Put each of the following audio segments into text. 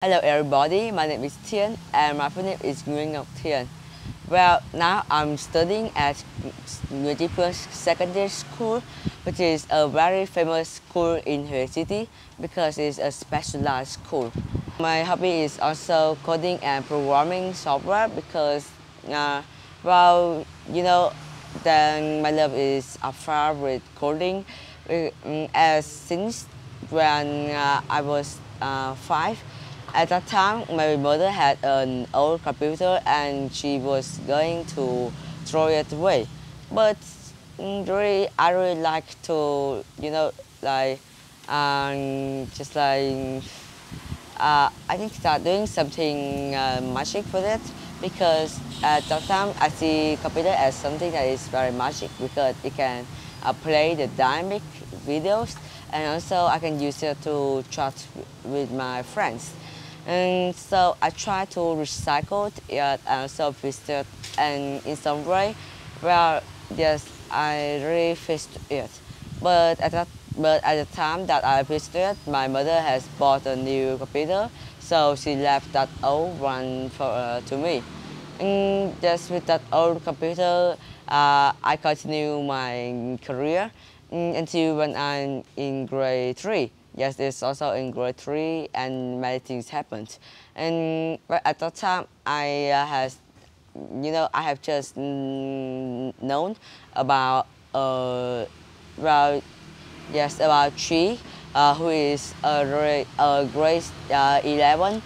Hello everybody, my name is Thiện and my full name is Nguyễn Ngọc Thiện. Well, now I'm studying at Nguyễn Ngọc Secondary School, which is a very famous school in Huế City because it's a specialized school. My hobby is also coding and programming software because, well, you know, then my love is affair with coding as since when I was 5. At that time, my mother had an old computer and she was going to throw it away. But really, I really like to, like, just like, I think start doing something magic with it because at that time I see computer as something that is very magic because it can play the dynamic videos and also I can use it to chat with my friends. And so I try to recycle it and also fix it, and in some way, well, yes, I really fixed it. But at the time that I fixed it, my mother has bought a new computer, so she left that old one to me. And just with that old computer, I continue my career until when I'm in grade 3. Yes, it's also in grade 3 and many things happened. And at that time, I have just known about about Chi, who is a grade 11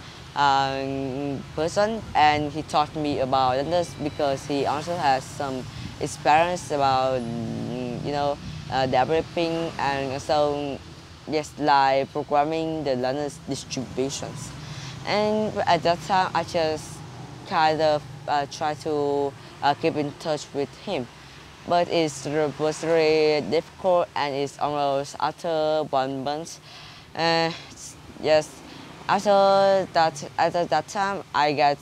person, and he taught me about this because he also has some experience about developing and also like programming the learner's distributions. And at that time, I just kind of try to keep in touch with him. But it was really difficult and it's almost after 1 month. Yes, after that time, I get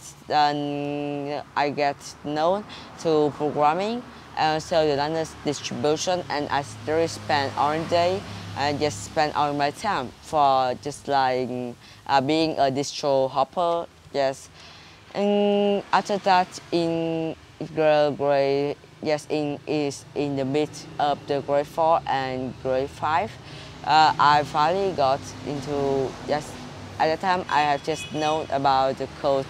known to programming and also the learner's distribution, and I still spend all day and just spend all my time for just like being a distro hopper. Yes, and after that in grade in the mid of the grade 4 and grade 5, I finally got into at the time I have just known about the code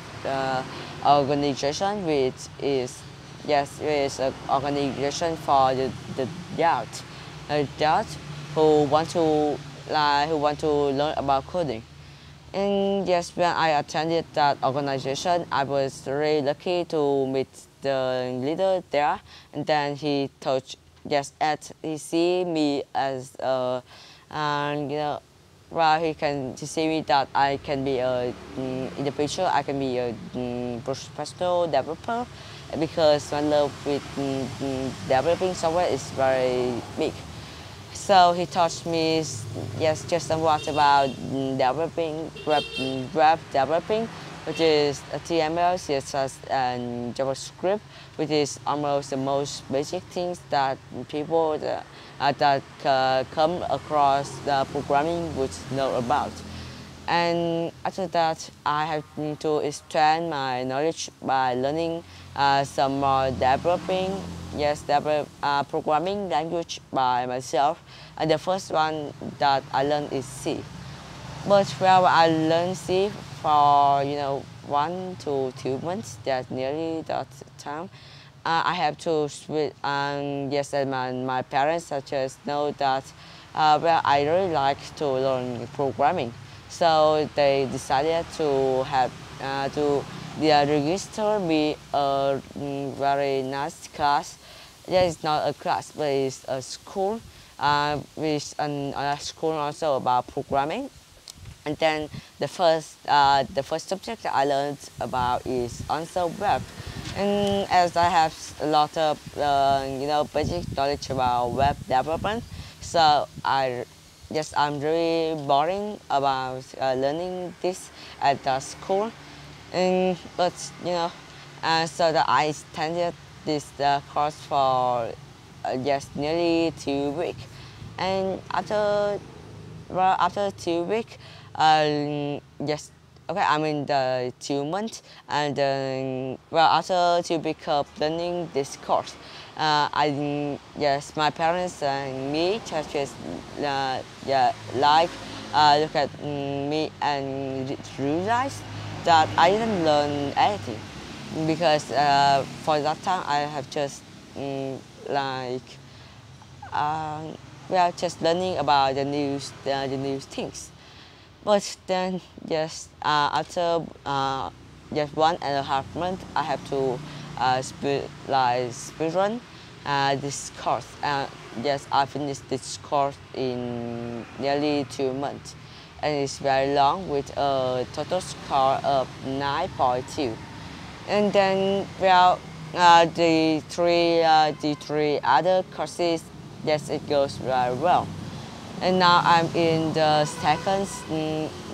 organization, which is an organization for the adult who want to learn about coding. And yes, when I attended that organization, I was really lucky to meet the leader there, and then he he see me as he see me that I can be in the future I can be a professional developer because my love with developing software is very big. So he taught me just somewhat about developing web developing, which is HTML, CSS, and JavaScript, which is almost the most basic things that people that come across the programming would know about. And after that, I have to expand my knowledge by learning some more programming language by myself. And the first one that I learned is C. But while I learned C for 1 to 2 months, that's nearly that time, I have to switch. And my parents just know that I really like to learn programming. So they decided to have register me a very nice class. It's not a class, but it's a school, with a school also about programming. And then the first subject that I learned about is also web. And as I have a lot of basic knowledge about web development, so I'm really boring about learning this at the school. But so that I attended this course for nearly 2 weeks, and after 2 weeks, okay, I'm in the 2 months, and well, after to pick up learning this course, yes, my parents and me just like look at me and realize that I didn't learn anything because for that time I have just like we are just learning about the new things. But then, yes, after just 1.5 months, I have to speed run this course. Yes, I finished this course in nearly 2 months, and it's very long with a total score of 9.2. And then, well, the three other courses, yes, it goes very well. And now I'm in the second,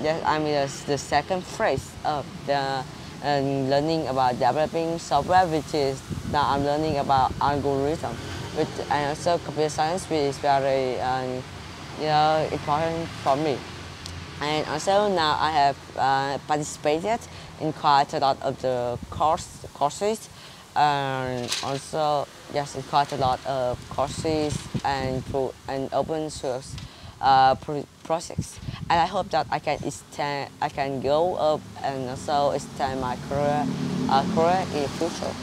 yes, I'm in the second phase of the learning about developing software, which is now I'm learning about algorithm, and also computer science, which is very important for me. And also now I have participated in quite a lot of the courses, and also yes, in quite a lot of courses and open source projects. And I hope that I can go up and also extend my career in the future.